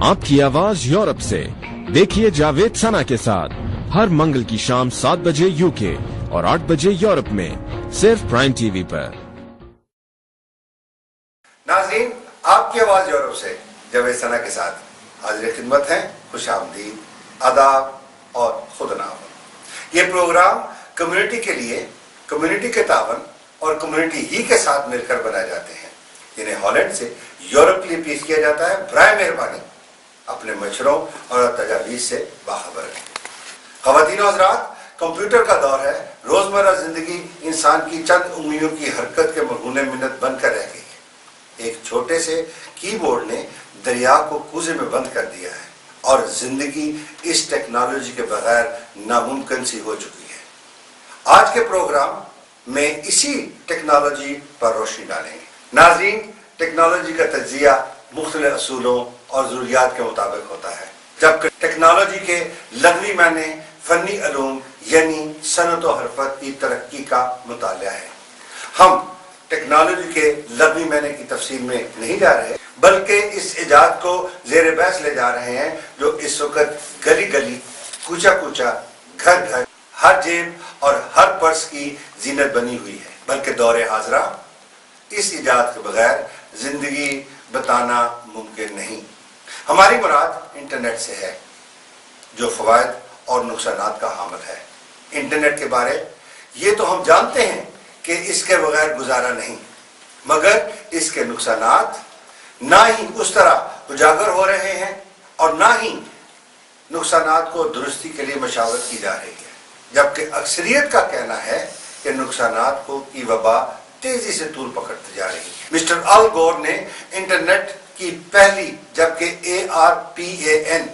آپ کی آواز یورپ سے دیکھیے جاوید سنا کے ساتھ ہر منگل کی شام 7 بجے UK اور 8 بجے یورپ میں صرف پرائم ٹی وی پر. ناظرین، آپ کی آواز یورپ سے جاوید سنا کے ساتھ حاضر خدمت ہیں. خوش آمدید، آداب اور خود نام. یہ پروگرام کمیونٹی کے لیے، کمیونٹی کے تعاون اور کمیونٹی ہی کے ساتھ مل کر بنائے جاتے ہیں، جنہیں ہالینڈ سے یورپ کے لیے پیش کیا جاتا ہے. برائے مہربانی اپنے مشوروں اور تجاویز سے باخبر رہیں. خواتین و حضرات، کمپیوٹر کا دور ہے. روزمرہ زندگی انسان کی چند انگلیوں کی حرکت کے مرہون منت بن کر رہ گئی ہے. ایک چھوٹے سے کی بورڈ نے دریا کو کوزے میں بند کر دیا ہے اور زندگی اس ٹیکنالوجی کے بغیر ناممکن سی ہو چکی ہے. آج کے پروگرام میں اسی ٹیکنالوجی پر روشنی ڈالیں گے. ناظرین، ٹیکنالوجی کا تجزیہ مختلف اصولوں اور ضروریات کے مطابق ہوتا ہے، جبکہ ٹیکنالوجی کے لغوی معنی فنی علوم یعنی صنعت و حرفت کی ترقی کا مطالعہ ہے. ہم ٹیکنالوجی کے لغوی معنی کی تفصیل میں نہیں جا رہے، بلکہ اس ایجاد کو زیر بحث لے جا رہے ہیں جو اس وقت گلی گلی، کوچا کوچا، گھر گھر، ہر جیب اور ہر پرس کی زینت بنی ہوئی ہے. بلکہ دور حاضرہ اس ایجاد کے بغیر زندگی بتانا ممکن نہیں. ہماری مراد انٹرنیٹ سے ہے، جو فوائد اور نقصانات کا حامل ہے. انٹرنیٹ کے بارے یہ تو ہم جانتے ہیں کہ اس کے بغیر گزارا نہیں، مگر اس کے نقصانات نہ ہی اس طرح اجاگر ہو رہے ہیں اور نہ ہی نقصانات کو درستی کے لیے مشاورت کی جا رہی ہے. جبکہ اکثریت کا کہنا ہے کہ نقصانات کی وبا تیزی سے طول پکڑتی جا رہی ہے. مسٹر آل گور نے انٹرنیٹ کی پہلی، جبکہ ARPAN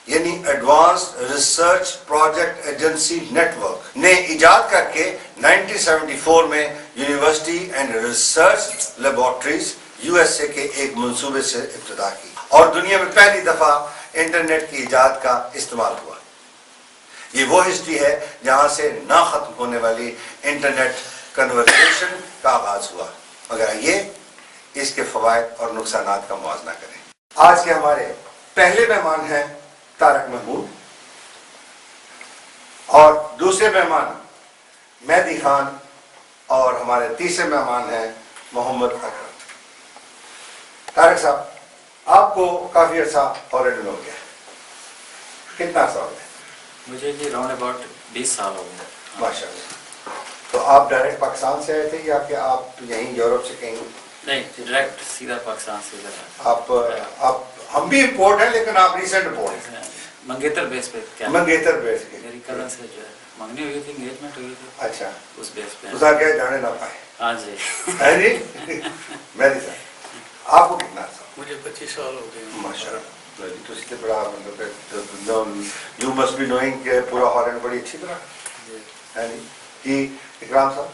یعنی advanced research project agency network نے ایجاد کر کے 1974 میں university and research laboratories USA کے ایک منصوبے سے ابتدا کی، اور دنیا میں پہلی دفعہ انٹرنیٹ کی ایجاد کا استعمال ہوا. یہ وہ ہسٹری ہے جہاں سے نہ ختم ہونے والی انٹرنیٹ کنورسیشن کا آغاز ہوا. مگر آئیے اس کے فوائد اور نقصانات کا موازنہ کریں. آج کے ہمارے پہلے مہمان ہیں طارق محمود، اور دوسرے مہمان مہدی خان، اور ہمارے تیسرے مہمان ہیں محمد اکرم. طارق صاحب، آپ کو کافی عرصہ ہالینڈ میں ہو گیا، کتنا عرصہ ہو گیا؟ مجھے جی راؤنڈ اباؤٹ 20 سال ہو گئے. ماشاء اللہ. تو آپ ڈائریکٹ پاکستان سے آئے تھے یا کہ آپ یہیں یورپ سے کہیں؟ نہیں، ڈائریکٹ سیدھا پاکستان سے. آپ ہم بھی امپورٹ ہیں، لیکن آپ ریسنٹ امپورٹ ہیں. منگیتر بیس پہ. کیا منگیتر بیس کے؟ میری کزن سے جو ہے منگنی ہوئی تھی، انگیجمنٹ ہوئی تھی. اچھا، اس بیس پہ. اس آگے جانے نہ پائے. ہاں جی. ہے جی. مہدی صاحب، آپ کو کتنا عرصہ؟ مجھے 25 سال ہو گئے. ماشاء اللہ. تو اس سے بڑا مطلب یو مسٹ بی نوئنگ کہ پورا ہالینڈ بڑی اچھی طرح ہے جی. اکرام صاحب؟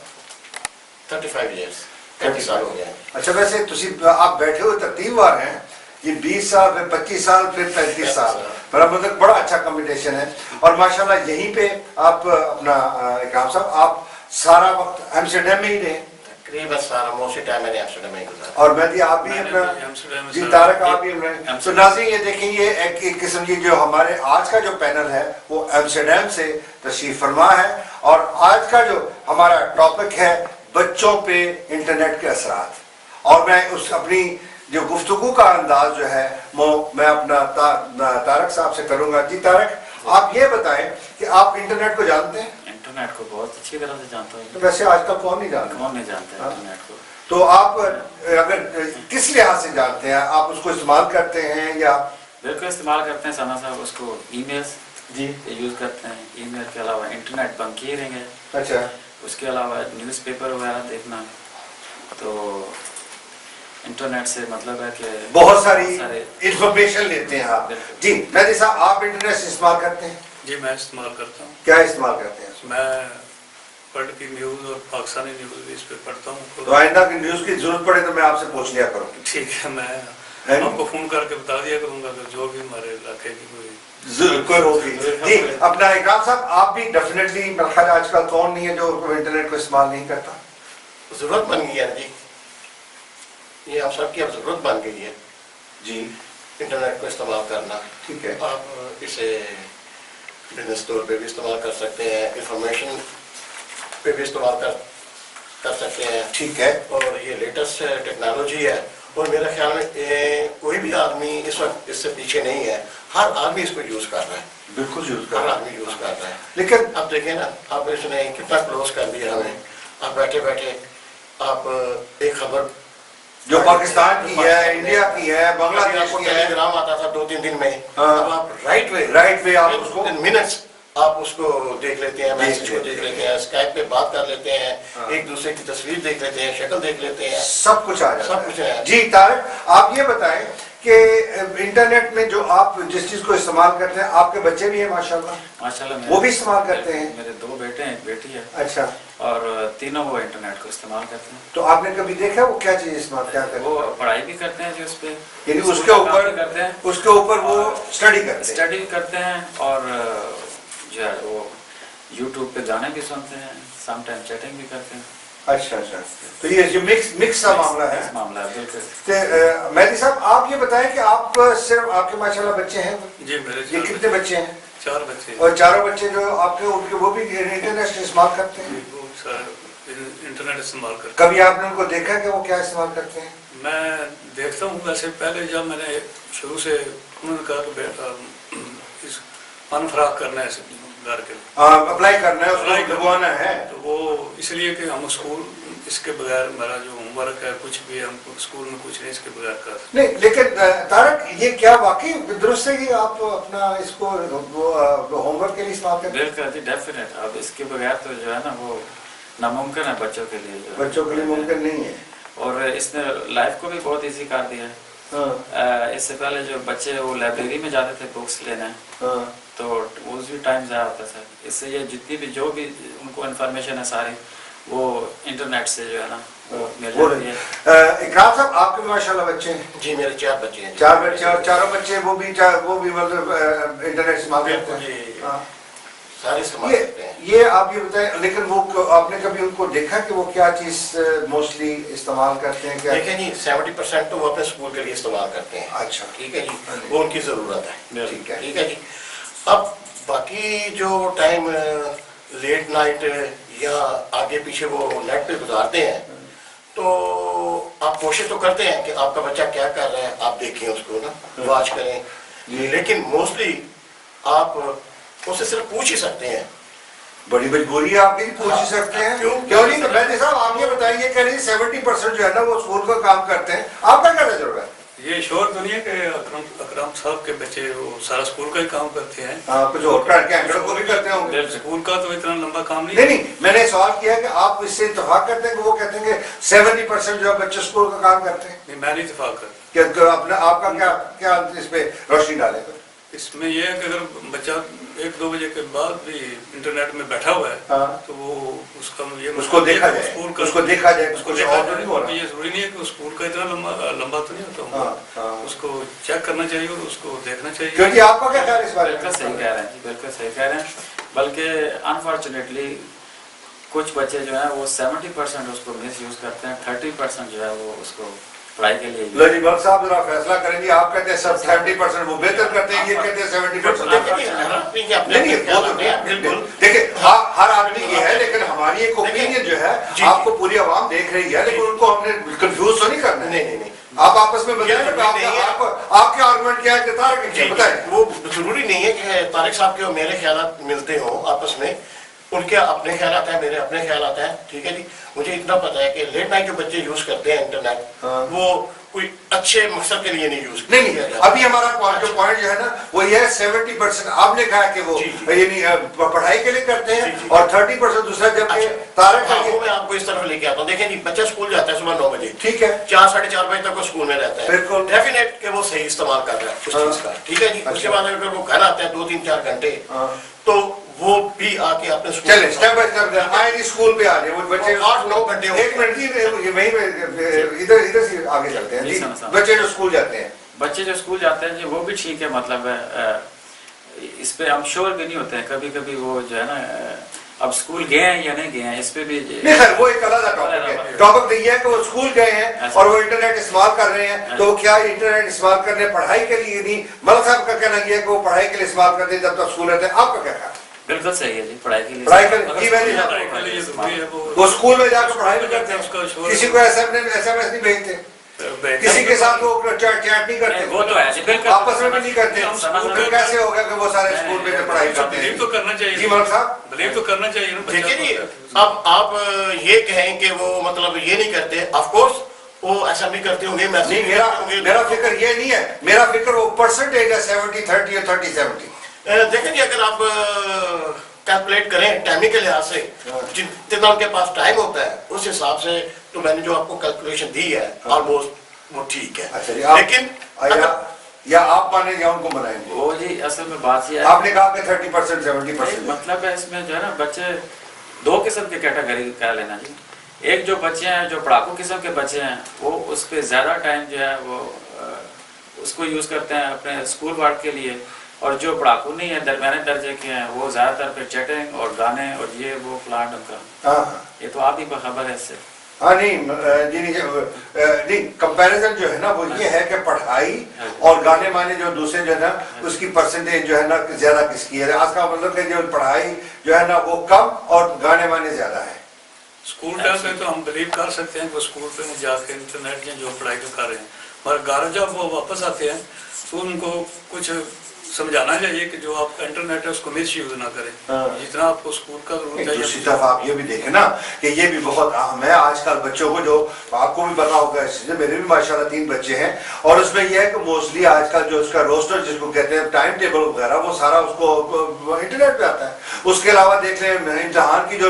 35 ایئرس، 30 سال ہو گئے. اچھا، ویسے آپ بیٹھے ہوئے ترتیب وار ہیں، یہ 20 سال پھر 25 سال پھر 35 سال، میرا مطلب بڑا اچھا کمپٹیشن ہے. اور ماشاءاللہ یہیں پہ آپ اپنا اکرام صاحب، آپ سارا وقت ایمسٹرڈیم میں ہی رہے؟ تقریباً سارا موسٹ ٹائم میں نے ایمسٹرڈیم میں ہی گزارا. اور مہدی آپ بھی اپنا؟ جی طارق، آپ بھی اپنا. تو ناظرین، یہ دیکھیں، یہ ایک قسم کی جو ہمارے آج کا جو پینل ہے وہ ایمسٹرڈیم سے تشریف فرما ہے. اور آج کا جو ہمارا ٹاپک ہے بچوں پہ انٹرنیٹ کے اثرات. اور میں اس اپنی جو گفتگو کا انداز جو ہے وہ میں اپنا طارق صاحب سے کروں گا. جی طارق، آپ یہ بتائیں کہ آپ انٹرنیٹ کو جانتے ہیں؟ انٹرنیٹ کو بہت اچھی طرح سے جانتا ہوں. ویسے آج کل کون نہیں جانتا؟ کون نہیں جانتا ہے انٹرنیٹ کو؟ تو آپ اگر کس لحاظ سے جانتے ہیں؟ آپ اس کو استعمال کرتے ہیں یا؟ بالکل استعمال کرتے ہیں ثنا صاحب. اس کو ای میلز جی یوز کرتے ہیں. ای میل کے علاوہ انٹرنیٹ بنکنگ ہے. اچھا. اس کے علاوہ نیوز پیپر وغیرہ دیکھنا. تو انٹرنیٹ سے مطلب ہے کہ بہت ساری انفارمیشن لیتے ہیں آپ. جی مہدی صاحب، آپ انٹرنیٹ سے استعمال کرتے ہیں؟ جی میں استعمال کرتا ہوں. کیا استعمال کرتے ہیں؟ میں ورلڈ کی نیوز اور پاکستانی نیوز بھی اس پہ پڑھتا ہوں. تو آئندہ کی نیوز کی ضرورت پڑے تو میں آپ سے پوچھ لیا کروں. ٹھیک ہے، میں آپ کو فون کر کے بتا دیا کروں گا کہ جو بھی ہمارے علاقے کی کوئی ضرور ہوگی. جی اپنا اکرام صاحب، آپ بھی ڈیفینیٹلی میرا خیال آج کل کون نہیں ہے جو انٹرنیٹ کو استعمال نہیں کرتا؟ ضرورت بن گئی ہے جی، یہ آپ سب کی اب ضرورت بن گئی ہے. جی इंटरनेट को इस्तेमाल करना। ठीक है। आप इसे बिजनेस तौर पे भी इस्तेमाल कर सकते हैं, इंफॉर्मेशन पे भी इस्तेमाल कर सकते हैं। ठीक है। और ये लेटेस्ट टेक्नोलॉजी है और मेरे ख्याल में कोई भी आदमी इस वक्त इससे पीछे नहीं है, हर आदमी इसको यूज कर रहा है। बिल्कुल यूज कर हर रहा आदमी यूज कर रहा है। लेकिन अब देखें ना, आप इसने कितना क्लोज कर दिया हमें। आप बैठे बैठे आप एक खबर जो पाकिस्तान की है, इंडिया की है, बांग्लादेश की है, टेलीग्राम आता था 2-3 दिन में, हाँ। अब आप राइट वे आप उसको मिनट्स आप उसको देख लेते हैं, मैसेज को देख लेते हैं, स्काइप पे बात कर लेते हैं, हाँ। एक दूसरे की तस्वीर देख लेते हैं, शक्ल देख लेते हैं, सब कुछ आ जाता सब कुछ है। जी तारक, आप ये बताएं कि इंटरनेट में जो आप जिस चीज को इस्तेमाल करते हैं, आपके बच्चे भी हैं माशाल्लाह, वो भी इस्तेमाल करते हैं? मेरे 2 बेटे हैं, एक बेटी है। अच्छा। और तीनों वो इंटरनेट को इस्तेमाल करते हैं। तो आपने कभी देखा वो क्या चीज इस्तेमाल क्या करते हैं? वो पढ़ाई भी करते हैं जी उस पे, यानी उसके ऊपर करते हैं, उसके ऊपर वो स्टडी करते हैं और जो है वो यूट्यूब पे गाने भी सुनते हैं, सम टाइम चैटिंग भी करते हैं। अच्छा अच्छा, तो ये जो मिक्स सा मामला है। मामला है बिल्कुल। तो मेहदी साहब, आप ये बताएं कि आप सिर्फ आपके माशाल्लाह बच्चे हैं? जी मेरे ये कितने बच्चे हैं? 4 बच्चे। और चारों बच्चे जो आपके उनके वो भी इंटरनेट इस्तेमाल करते हैं? वो इंटरनेट इस्तेमाल करते हैं। कभी आपने उनको देखा कि वो क्या इस्तेमाल करते हैं? मैं देखता हूँ, वैसे पहले जब मैंने शुरू से उन्होंने कहा कि बेटा इस अनफराग करना है घर के अप्लाई करना है, उसको लगवाना है, तो वो इसलिए कि हम स्कूल इसके बगैर मेरा जो होमवर्क है कुछ भी हम स्कूल में कुछ नहीं इसके बगैर कर नहीं। लेकिन तारक, ये क्या वाकई दुरुस्त है कि आप अपना इसको होमवर्क के लिए इस्तेमाल करते हैं? बिल्कुल डेफिनेट। अब इसके बगैर तो जो है ना वो नामुमकिन है बच्चों के लिए, बच्चों के लिए मुमकिन नहीं है। और इसने लाइफ को भी बहुत इजी कर दिया है। इससे पहले जो बच्चे वो लाइब्रेरी में जाते थे बुक्स लेने, तो उस भी टाइम ज़्यादा होता था। इससे ये जितनी भी जो भी उनको इन्फॉर्मेशन है सारी वो इंटरनेट से जो है ना वो मिल जाती है। इकराम साहब, आपके माशाल्लाह बच्चे हैं? जी मेरे 4 बच्चे हैं। 4 बच्चे, और चारों बच्चे वो भी मतलब इंटरनेट इस्तेमाल करते हैं? सारे इस्तेमाल करते हैं। ये आप ये बताएं, लेकिन वो आपने कभी उनको देखा कि वो क्या चीज मोस्टली इस्तेमाल करते हैं? क्या देखें जी, 70% तो वो अपने स्कूल के लिए इस्तेमाल करते हैं। अच्छा, ठीक है जी, वो उनकी जरूरत है। ठीक है, ठीक है जी। अब बाकी जो टाइम लेट नाइट या आगे पीछे वो नेट पे गुजारते हैं, तो आप कोशिश तो करते हैं कि आपका बच्चा क्या कर रहा है, आप देखें उसको ना, वॉच करें, लेकिन मोस्टली आप उससे सिर्फ पूछ ही सकते हैं। बड़ी मजबूरी है आपकी, पूछ ही सकते हैं। क्यों नहीं? मेहदी साहब, आप ये बताइए कि 70% जो है ना वो स्कूल का काम करते हैं, आपका क्या तजुर्बा है? ये शोर दुनिया के अकरम साहब के बच्चे वो सारा स्कूल का ही काम करते हैं। कुछ और कैंडिडेट को भी करते होंगे। स्कूल का तो इतना लंबा काम नहीं, मैंने सवाल किया कि आप इससे इत्तेफाक करते हैं कि वो कहते हैं कि 70% जो बच्चे स्कूल का काम करते हैं? नहीं, मैं नहीं इत्तेफाक करता। क्या आपका क्या इस पे रोशनी डालेगा? इसमें यह है कि अगर बच्चा 1-2 बजे के बाद भी इंटरनेट में बैठा हुआ है, तो वो उसको देखा जाए, उसको देखा जाए, उसको देखा जाए। ये जरूरी नहीं है कि स्कूल का इतना लंबा तो नहीं होता, उसको चेक करना चाहिए और उसको देखना चाहिए। क्योंकि आपका क्या ख्याल इस बारे में? बिल्कुल सही कह रहे हैं जी, बिल्कुल सही कह रहे हैं। बल्कि अनफॉर्चुनेटली कुछ बच्चे जो है वो 70% उसको मिस यूज करते हैं, 30% जो है वो उसको पढ़ाई के लिए। लो जी, बख्श साहब जरा फैसला करेंगे। आप कहते हैं सब 70% वो बेहतर करते हैं, ये कहते हैं 70%। नहीं, वो तो बिल्कुल देखिए, हर आदमी ये है, लेकिन हमारी एक ओपिनियन जो है आपको पूरी आवाम देख रही है, लेकिन उनको हमने कंफ्यूज तो नहीं करना। नहीं, आप आपस में बताएं आपके आर्गुमेंट क्या है? तारक बताएं। वो जरूरी नहीं है कि तारिक साहब के और मेरे ख्याल मिलते हो आपस में, उनके अपने ख्याल आता है, मेरे अपने ख्याल आता है। ठीक है जी, मुझे इतना पता है कि लेट नाइट जो बच्चे यूज करते हैं इंटरनेट, वो कोई अच्छे मकसद के लिए नहीं यूज करते। नहीं, अभी हमारा पॉइंट जो है ना वो ये 70% आपने कहा कि वो पढ़ाई के लिए करते हैं और 30% दूसरा। जब तारक मैं आपको इस तरफ लेके आता हूँ। देखें जी, बच्चा स्कूल जाता है सुबह 9 बजे, ठीक है, 4-4:30 बजे तक वो स्कूल में रहता है, बिल्कुल डेफिनेट कि वो सही इस्तेमाल कर रहा है उस चीज का। ठीक है जी, उसके बाद अगर वो घर आता है 2-3-4 घंटे, तो वो भी आके अपने चले स्टेप बाय स्टेप आए स्कूल पे आ जाए। वो बच्चे 8-9 घंटे। एक मिनट जी, वहीं इधर से आगे चलते हैं जी। बच्चे जो स्कूल जाते हैं, बच्चे जो स्कूल जाते हैं जी, वो भी ठीक है। मतलब इस पे हम श्योर भी नहीं होते हैं, कभी कभी वो जो है ना अब स्कूल गए हैं या नहीं गए हैं इस पे भी नहीं खैर वो एक अलग टॉपिक है। टॉपिक तो ये है कि वो स्कूल गए हैं और वो इंटरनेट इस्तेमाल कर रहे हैं, तो क्या इंटरनेट इस्तेमाल करने पढ़ाई के लिए नहीं? मलिक साहब का कहना ये है कि वो पढ़ाई के लिए इस्तेमाल करते हैं जब तक स्कूल रहते हैं। आपका क्या ख्याल? बिल्कुल सही है जी, पढ़ाई के लिए वो स्कूल में जाकर पढ़ाई भी करते हैं, किसी को SMS नहीं भेजते, किसी के साथ वो चैट नहीं करते, वो तो है आपस में भी नहीं करते। स्कूल कैसे होगा कि वो सारे स्कूल में पढ़ाई करते हैं? तो करना चाहिए जी मलिक साहब, बिलीव तो करना चाहिए ना। देखिए जी, अब आप ये कहें कि वो मतलब ये नहीं करते, ऑफ कोर्स वो ऐसा भी करते होंगे। नहीं, मेरा फिक्र ये नहीं है, मेरा फिक्र वो परसेंटेज है 70-30 या 30-70। देखें जी, अगर आप कैलकुलेट करें टाइमिंग के लिहाज से जितना उनके पास टाइम होता है उस हिसाब से, तो मैंने जो आपको कैलकुलेशन दी है ऑलमोस्ट वो ठीक है। अच्छा जी, लेकिन या आप माने या उनको बनाएंगे? वो जी असल में बात ये है, आपने कहा कि 30% 70%, मतलब है इसमें जो है ना बच्चे दो किस्म के कैटेगरी का लेना जी। एक जो बच्चे हैं जो पढ़ाकू किस्म के बच्चे हैं वो उस पर ज़्यादा टाइम जो है वो उसको यूज़ करते हैं अपने स्कूल वर्क के लिए, और जो पढ़ाकू नहीं है दरमियाने दर्जे के हैं वो ज़्यादातर पे चैटिंग और गाने और ये वो प्लान उनका। ये तो आप ही खबर है इससे। हाँ नहीं कंपैरिजन जो है ना वो ये है कि पढ़ाई और गाने माने जो दूसरे जो है ना उसकी परसेंटेज जो है ना ज्यादा किसकी है। आज का मतलब कि जो पढ़ाई जो है ना वो कम और गाने माने ज्यादा है। स्कूल टाइम पे तो हम बिलीव कर सकते हैं कि स्कूल पे जाके इंटरनेट में जो पढ़ाई कर रहे हैं, मगर घर जब वो वापस आते हैं तो उनको कुछ समझाना चाहिए कि जो आपका इंटरनेट है उसको मिस यूज ना करें, जितना आपको स्कूल का जरूरत है। दूसरी तरफ आप ये भी देखें ना कि ये भी बहुत अहम है आजकल बच्चों को, जो आपको भी पता होगा, मेरे भी माशाल्लाह 3 बच्चे हैं, और उसमें यह है कि मोस्टली आजकल जो उसका रोस्टर जिसको कहते हैं टाइम टेबल वगैरह वो सारा उसको इंटरनेट पे आता है। उसके अलावा देख लें इम्तिहान की जो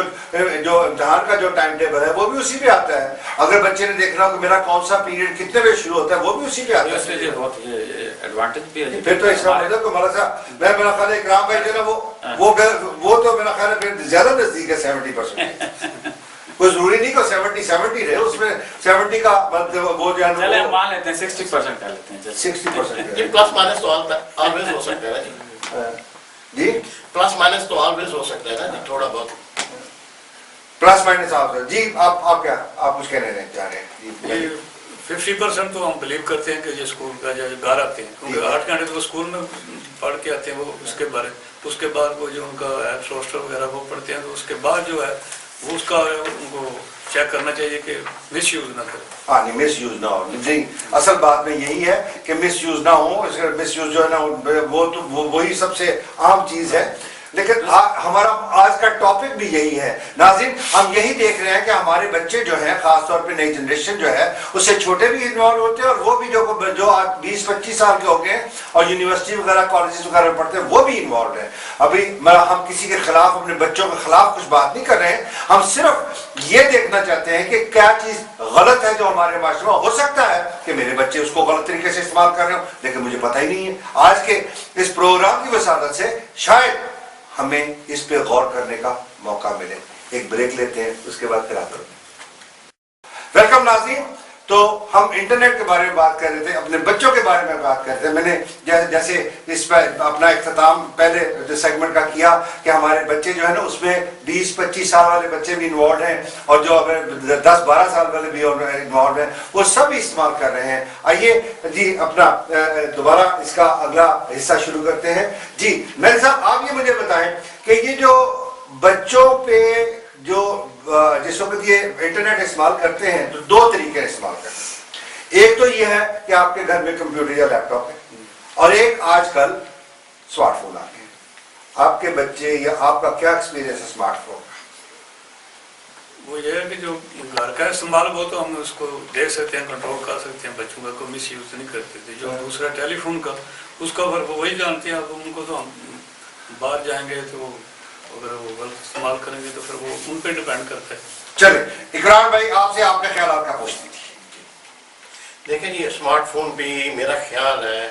इम्तिहान का जो टाइम टेबल है वो भी उसी पे आता है। अगर बच्चे ने देखना हो कि मेरा कौन सा पीरियड कितने बजे शुरू होता है वो भी उसी पे आता है। फिर तो इसका मतलब मलिक साहब मेरा ख्याल है इकराम भाई जो ना वो तो मेरा ख्याल है फिर ज्यादा नजदीक है 70%। कोई जरूरी नहीं को 70 रहे, उसमें 70 का मतलब वो जो है ना मान लेते हैं 60% कर लेते हैं। 60% प्लस माइनस तो ऑलवेज हो सकता है ना जी, प्लस माइनस तो ऑलवेज हो सकता है ना जी, थोड़ा बहुत प्लस माइनस आप जी। आप क्या आप कुछ कहने चाह रहे हैं? 50% तो हम बिलीव करते हैं कि ये स्कूल का जो घर आते हैं, क्योंकि 8 घंटे तो स्कूल में पढ़ के आते हैं वो, उसके बाद वो जो उनका एप्स रोस्टर वगैरह वो पढ़ते हैं, तो उसके बाद जो है वो उसका उनको चेक करना चाहिए कि मिस यूज ना करें। हाँ नहीं, मिस यूज ना हो जी। असल बात में यही है कि मिस यूज ना हो। मिस यूज जो है ना वो तो वही सबसे आम चीज है। लेकिन हमारा आज का टॉपिक भी यही है नाज़रीन। हम यही देख रहे हैं कि हमारे बच्चे जो हैं, खासतौर पे नई जनरेशन जो है, उससे छोटे भी इन्वॉल्व होते हैं, और वो भी जो आज 20-25 साल के हो गए और यूनिवर्सिटी वगैरह कॉलेजेस वगैरह में पढ़ते हैं वो भी इन्वॉल्व है। अभी हम किसी के खिलाफ, अपने बच्चों के खिलाफ कुछ बात नहीं कर रहे हैं, हम सिर्फ ये देखना चाहते हैं कि क्या चीज गलत है जो हमारे माशरे में। हो सकता है कि मेरे बच्चे उसको गलत तरीके से इस्तेमाल कर रहे हो, लेकिन मुझे पता ही नहीं है। आज के इस प्रोग्राम की वसादत से शायद हमें इस पे गौर करने का मौका मिले। एक ब्रेक लेते हैं, उसके बाद फिर आते हैं। वेलकम नाज़रीन। तो हम इंटरनेट के बारे में बात कर रहे थे, अपने बच्चों के बारे में बात कर रहे थे। मैंने जैसे इस पर अपना इख्तिताम पहले सेगमेंट का किया कि हमारे बच्चे जो है ना उसमें 20-25 साल वाले बच्चे भी इन्वॉल्व हैं, और जो 10-12 साल वाले भी इन्वॉल्व हैं, वो सब इस्तेमाल कर रहे हैं। आइए जी अपना दोबारा इसका अगला हिस्सा शुरू करते हैं। जी मेरे साहब, आप ये मुझे बताएं कि ये जो बच्चों पे जो जिस वक्त ये इंटरनेट इस्तेमाल करते हैं तो 2 तरीके इस्तेमाल करते हैं। एक तो ये है कि आपके घर में कंप्यूटर या लैपटॉप है, और एक आजकल स्मार्टफोन आ गए। आपके बच्चे या आपका क्या एक्सपीरियंस है स्मार्टफोन? वो ये है कि जो घर का इस्तेमाल वो तो हम उसको देख सकते हैं, कंट्रोल कर सकते हैं, बच्चों का कोई मिस यूज नहीं करते थे। जो दूसरा टेलीफोन का, उसका वो वही जानते हैं। अब उनको तो हम बाहर जाएंगे तो अगर वो गलत इस्तेमाल करेंगे तो फिर वो उन पे डिपेंड करता है। चलिए इकरार भाई, आपसे आपके ख्याल क्या पूछती थी? देखें ये स्मार्टफोन भी मेरा ख्याल है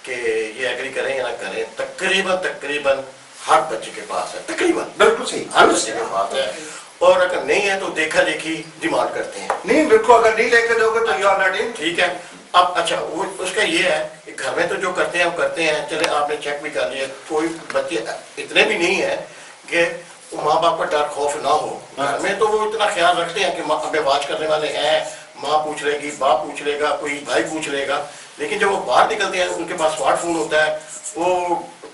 कि ये एग्री करें या ना करें, तकरीबन हर बच्चे के पास है। तकरीबन बिल्कुल सही, हर बच्चे के पास है, और अगर नहीं है तो देखा देखी डिमांड करते हैं। नहीं बिल्कुल, अगर नहीं लेके दोगे तो यू आर नॉट इन। ठीक है। अब अच्छा वो उसका ये है कि घर में तो जो करते हैं वो करते हैं। चले आपने चेक भी कर लिया, कोई बच्चे इतने भी नहीं है कि माँ बाप का डर खौफ ना हो घर में, तो वो इतना ख्याल रखते हैं कि हमें वाच करने वाले हैं, माँ पूछ लेगी, बाप पूछ लेगा, कोई भाई पूछ लेगा। लेकिन जब वो बाहर निकलते हैं, उनके पास स्मार्टफोन होता है, वो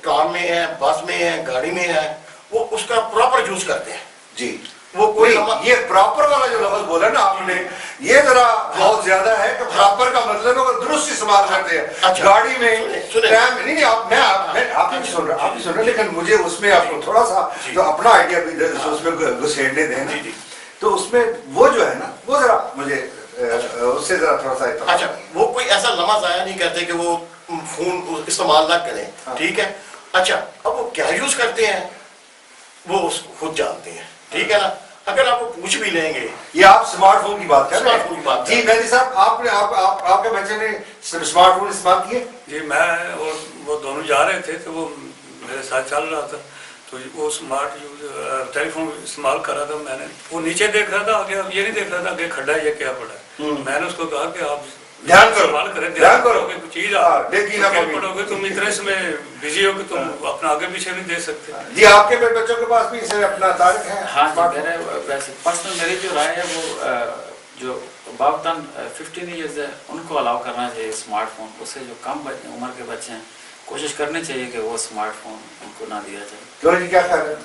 ट्राम में है, बस में है, गाड़ी में है, वो उसका प्रॉपर यूज करते हैं जी। वो कोई ये प्रॉपर वाला जो लफ्ज बोला ना आपने, ये जरा बहुत ज्यादा है कि प्रॉपर का मतलब है दुरुस्त इस्तेमाल करते हैं। अच्छा, गाड़ी में टाइम नहीं, आप नहीं सुन रहे, लेकिन मुझे उसमें आपको थोड़ा सा जो अपना आइडिया भी उसमें घुसेड़ने दें, तो उसमें वो जो है ना, वो जरा मुझे उससे जरा थोड़ा सा। अच्छा, वो कोई ऐसा लम्हा जाया नहीं करते कि वो फोन इस्तेमाल ना करें, ठीक है। अच्छा, अब वो क्या यूज करते हैं वो खुद जानते हैं, ठीक है ना। अगर आप पूछ भी लेंगे, ये आप स्मार्टफोन की बात कर रहे हैं। स्मार्टफोन की बात जी मेहदी साहब, आपने आपके बच्चे ने स्मार्टफोन इस्तेमाल किए? जी, मैं और वो दोनों जा रहे थे, तो वो मेरे साथ चल रहा था, तो वो स्मार्ट टेलीफोन इस्तेमाल कर रहा था। मैंने वो नीचे देख रहा था, आगे अब ये नहीं देख रहा था कि खड्डा है या क्या पड़ा है। मैंने उसको कहा कि आप ध्यान करो, ध्यान करोगे, कुछ चीज पढ़ोगे, तुम इतने में बिजी हो कि तुम अपना आगे पीछे नहीं देख सकते। जी, आपके बच्चों के पास भी इसे अपना तारीख है? हाँ जी, मेरे वैसे पर्सनल मेरी जो राय है, वो जो अबाउट 15 ईयर्स है उनको अलाउ करना चाहिए स्मार्टफोन। उससे जो कम उम्र के बच्चे हैं, कोशिश करनी चाहिए कि वो स्मार्टफोन उनको ना दिया जाए। क्यों जी, क्या ख्याल है?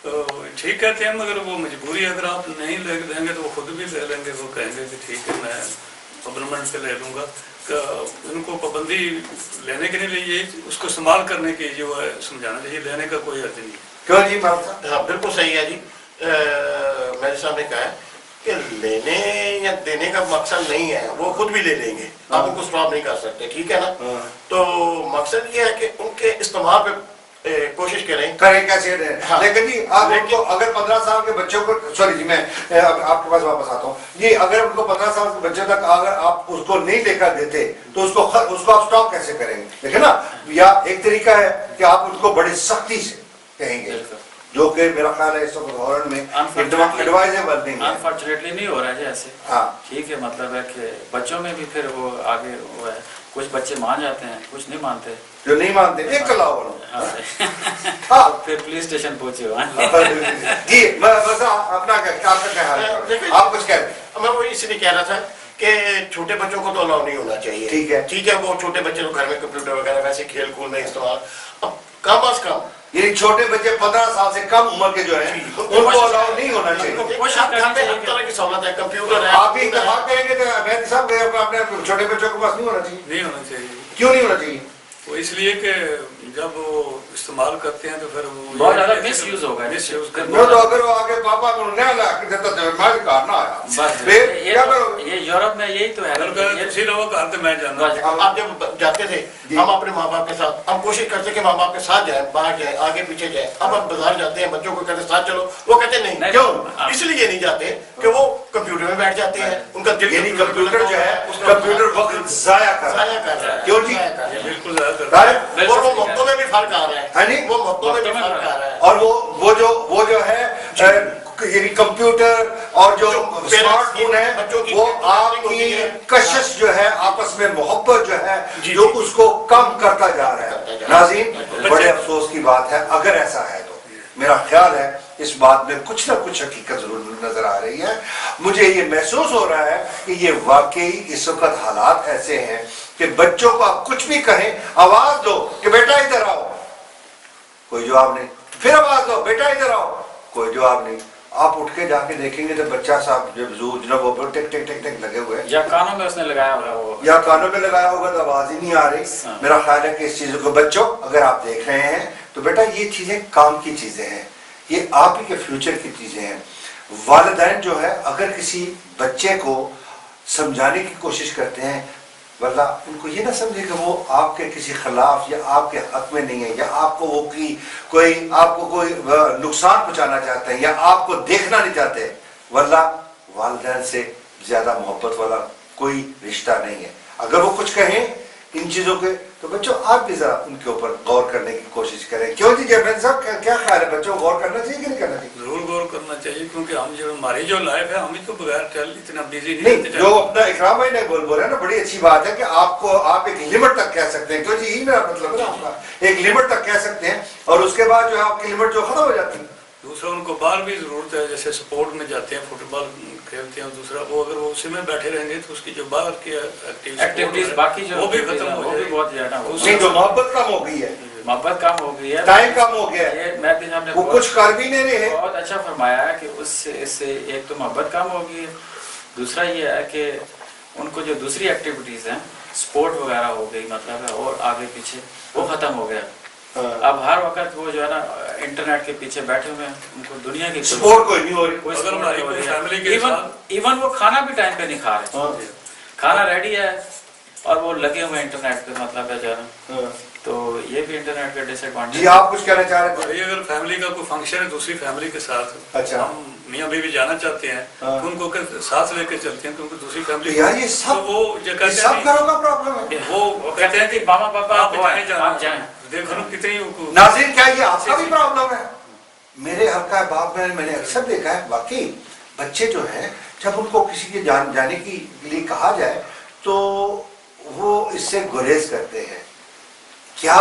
तो ठीक कहते हैं, मगर वो मजबूरी, अगर आप नहीं ले देंगे तो वो खुद भी ले लेंगे। वो कहेंगे कि ठीक है, मैं गवर्नमेंट से ले लूँगा। तो उनको पाबंदी लेने के लिए उसको इस्तेमाल करने की जो है समझाना चाहिए, लेने का कोई अर्थ नहीं। क्यों जी? हाँ, बिल्कुल सही है जी। मेरे सामने कहा है कि लेने या देने का मकसद नहीं है, वो खुद भी ले लेंगे, आप उनको स्टॉप नहीं कर सकते, ठीक है ना। तो मकसद ये है कि उनके इस्तेमाल पे कोशिश करें कैसे। हाँ। लेकिन जी आप उनको अगर 15 साल के बच्चों को, सॉरी जी मैं आपके पास वापस आता हूँ जी, अगर उनको 15 साल के बच्चे तक अगर आप उसको नहीं लेकर देते तो उसको आप स्टॉप कैसे करेंगे? देखिए ना, या एक तरीका है कि आप उसको बड़ी सख्ती से कहेंगे, जो कि मेरा ख्याल है इस वक्त में एडवाइजेबल नहीं है। अनफॉर्चुनेटली नहीं हो रहा है जैसे। हाँ, ठीक है, मतलब है कि बच्चों में भी फिर वो आगे वो है, कुछ बच्चे मान जाते हैं, कुछ नहीं मानते। जो नहीं मानते एक कलाओ हाँ, फिर पुलिस स्टेशन पहुंचे वहाँ। जी, मैं बस अपना क्या हाल है, आप कुछ कह रहे हैं? मैं वो इसलिए कह रहा था कि छोटे बच्चों को तो अलाउ नहीं होना चाहिए, ठीक है, ठीक है। वो छोटे बच्चे तो घर में कंप्यूटर वगैरह वैसे खेल कूद में इस्तेमाल, अब कम अज कम ये छोटे बच्चे 15 साल से कम उम्र के जो है उनको अलाउ नहीं होना चाहिए। हर तरह की सहूलत है, कंप्यूटर है। आप भी इत्तेफाक करेंगे तो मेहदी साहब अपने छोटे बच्चों के पास नहीं होना चाहिए? नहीं होना चाहिए। क्यों नहीं होना चाहिए? वो इसलिए कि जब वो इस्तेमाल करते हैं तो फिर वो बहुत ज्यादा मिसयूज होगा। मिसयूज वो तो अगर वो आगे पापा को नया ला के देता तो मैं करना आया, फिर क्या करो? ये यूरोप में यही तो है। किसी लोगों का अर्थ मैं जानना। आप जब जाते थे, हम अपने माँ बाप के साथ, हम कोशिश करते कि माँ बाप के साथ जाए, बाहर जाए, आगे पीछे जाए। अब हम बाजार जाते हैं, बच्चों को कहते साथ चलो, वो कहते नहीं। क्यों? इसलिए नहीं जाते कि वो कंप्यूटर में बैठ जाते हैं, उनका दिल कंप्यूटर जो है कंप्यूटर वक्त जाया कर रहा है। क्यों जी? बिल्कुल जाया कर। और वो मौकों में भी फर्क आ रहा है, वो मौकों में भी फर्क आ रहा है। और वो जो है यानी कंप्यूटर और जो स्मार्टफोन है, वो आपकी कशिश जो है, आपस में मोहब्बत जो है, जो उसको कम करता जा रहा है। नाज़रीन, बड़े अफसोस की बात है। अगर ऐसा है तो मेरा ख्याल है इस बात में कुछ ना कुछ हकीकत जरूर नजर आ रही है। मुझे ये महसूस हो रहा है कि ये वाकई इस वक्त हालात ऐसे हैं कि बच्चों को आप कुछ भी कहें, आवाज दो कि बेटा इधर आओ, कोई जवाब नहीं, फिर आवाज दो बेटा इधर आओ, कोई जवाब नहीं। आप उठ के जाके देखेंगे तो बच्चा साहब जब वो टिक टिक टिक टिक लगे हुए, या कानों में उसने लगाया होगा, वो या कानों में लगाया होगा तो आवाज ही नहीं आ रही। मेरा ख्याल है कि इस चीजों को, बच्चों अगर आप देख रहे हैं तो बेटा ये चीजें काम की चीजें हैं, ये आप ही के फ्यूचर की चीजें हैं। वालिदैन जो है अगर किसी बच्चे को समझाने की कोशिश करते हैं, वरना उनको ये ना समझे कि वो आपके किसी खिलाफ या आपके हक में नहीं है, या आपको वो आपको कोई नुकसान पहुंचाना चाहते हैं, या आपको देखना नहीं चाहते। वरना वालिदैन से ज्यादा मोहब्बत वाला कोई रिश्ता नहीं है। अगर वो कुछ कहें इन चीजों के तो बच्चों आप भी जरा उनके ऊपर गौर करने की कोशिश करें। क्यों जी जयमन साहब, क्या ख्याल है, बच्चों को गौर करना चाहिए कि नहीं करना चाहिए? जरूर गौर करना चाहिए, क्योंकि हम जो हमारी जो लाइफ है, हम ही तो बगैर इतना बिजी नहीं। जो अपना इकराम भाई ने बोल रहे हैं ना, बड़ी अच्छी बात है कि आप एक लिमिट तक कह सकते हैं। क्यों जी, यही मेरा मतलब है ना, आपका एक लिमिट तक कह सकते हैं और उसके बाद जो है आपकी लिमिट जो खत्म हो जाती है। दूसरा उनको बाहर भी ज़रूरत है, जैसे स्पोर्ट में जाते हैं, फुटबॉल खेलते हैं, दूसरा वो अगर वो उसी में बैठे रहेंगे तो उसकी जो बाहर की एक्टिविटीज बाकी जो वो भी खत्म हो वो भी बहुत ज्यादा हो नहीं, जो मोहब्बत कम हो गई है, मोहब्बत कम हो गई है, टाइम कम हो गया है, ये मैं भी हमने वो कुछ कर भी नहीं रहे। बहुत अच्छा फरमाया है कि उससे इससे एक तो मोहब्बत कम हो गई है, दूसरा ये है कि उनको जो दूसरी एक्टिविटीज हैं स्पोर्ट वगैरह हो गई मतलब है और आगे पीछे वो खत्म हो गया। अब हर वक्त वो जो है ना इंटरनेट के पीछे बैठे हुए हैं, उनको दुनिया की सपोर्ट कोई नहीं हो रही। कोई अगर support हमारी नहीं हो कोई रही है। family के इवन वो खाना भी टाइम पे नहीं खा रहे, खाना रेडी है और वो लगे हुए इंटरनेट पे मतलब है जो है ना, तो ये भी इंटरनेट का डिसएडवांटेज। जी आप कुछ कहना चाह रहे थे? भाई अगर फैमिली का कोई फंक्शन है दूसरी फैमिली के साथ, अच्छा। हम मियाँ बीवी जाना चाहते हैं तो उनको साथ लेके चलते हैं, क्योंकि दूसरी फैमिली यार ये सब वो जो कहते सब हैं घरों का प्रॉब्लम है। वो कहते हैं कि मामा पापा आप जाएं आप जाएं। देखो ना कितनी उनको नाज़रीन क्या ये आपका भी प्रॉब्लम है? मेरे हल्का बाप में मैंने अक्सर देखा है, वाकई बच्चे जो हैं जब उनको किसी के जाने की लिए कहा जाए तो वो इससे गुरेज करते हैं। क्या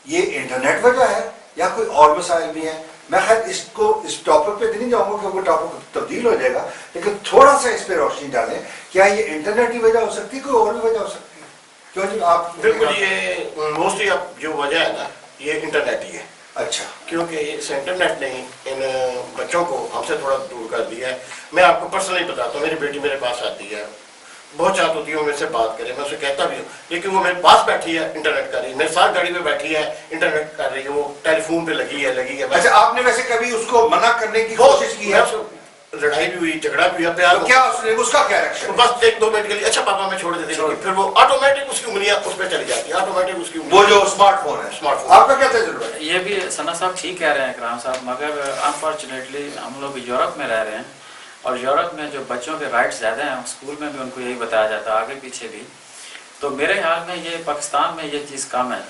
ये इंटरनेट वजह है या कोई और मसाइल भी हैं? मैं खैर इसको इस टॉपिक पे नहीं जाऊंगा क्योंकि वो टॉपिक तब्दील हो जाएगा, लेकिन थोड़ा सा इस पे रोशनी डालें। क्या ये इंटरनेट की वजह हो सकती है, कोई और भी वजह हो सकती है? क्यों जी आप? बिल्कुल, ये मोस्टली अब जो वजह है ना ये इंटरनेट ही है। अच्छा, क्योंकि इस इंटरनेट ने इन बच्चों को हमसे थोड़ा दूर कर दिया है। मैं आपको पर्सनली बताता हूँ, मेरी बेटी मेरे पास आती है, बहुत चाहती होती है वो मेरे से बात करे, मैं उसे कहता भी हूँ, लेकिन वो मेरे पास बैठी है इंटरनेट कर रही है, मेरे साथ गाड़ी में बैठी है इंटरनेट कर रही है, वो टेलीफोन पे लगी है। अच्छा, आपने वैसे कभी उसको मना करने की कोशिश की है? लड़ाई भी हुई, झगड़ा भी हुआ, प्यार तो क्या उसने उसका क्या रिएक्शन? बस 1-2 मिनट के लिए अच्छा पापा मैं छोड़ देती हूँ, फिर वो ऑटोमेटिक उसकी उंगलियां उस पर चली जाती है, ऑटोमेटिक उसकी वो जो स्मार्टफोन है, स्मार्टफोन। आपका क्या तजुर्बा है? ये भी सना साहब ठीक कह रहे हैं इकराम साहब, मगर अनफॉर्चुनेटली हम लोग यूरोप में रह रहे हैं और यूरोप में जो बच्चों के राइट्स ज़्यादा हैं, स्कूल में भी उनको यही बताया जाता है, आगे पीछे भी। तो मेरे ख्याल में ये पाकिस्तान में ये चीज़ कम है,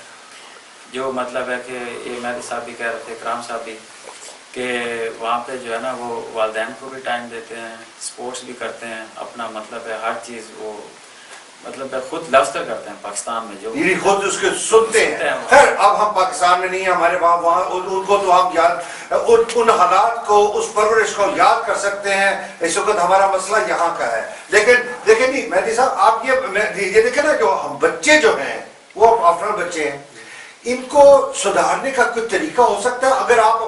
जो मतलब है कि ये मेहदी साहब भी कह रहे थे, इकराम साहब भी, कि वहाँ पे जो है ना वो वालिदैन को भी टाइम देते हैं, स्पोर्ट्स भी करते हैं, अपना मतलब है हर चीज़ वो मतलब है खुद लफ्तर करते हैं पाकिस्तान में जो ये खुद उसके सुनते हैं। खैर अब हम पाकिस्तान में नहीं है, हमारे वहाँ उनको तो हम याद उन हालात को, उस परवरिश को याद कर सकते हैं। इस वक्त हमारा मसला यहाँ का है। लेकिन देखिए नहीं मेहदी साहब, आप ये देखें ना, जो हम बच्चे जो हैं वो आफ्टर बच्चे हैं, इनको सुधारने का कुछ तरीका हो सकता है? अगर आप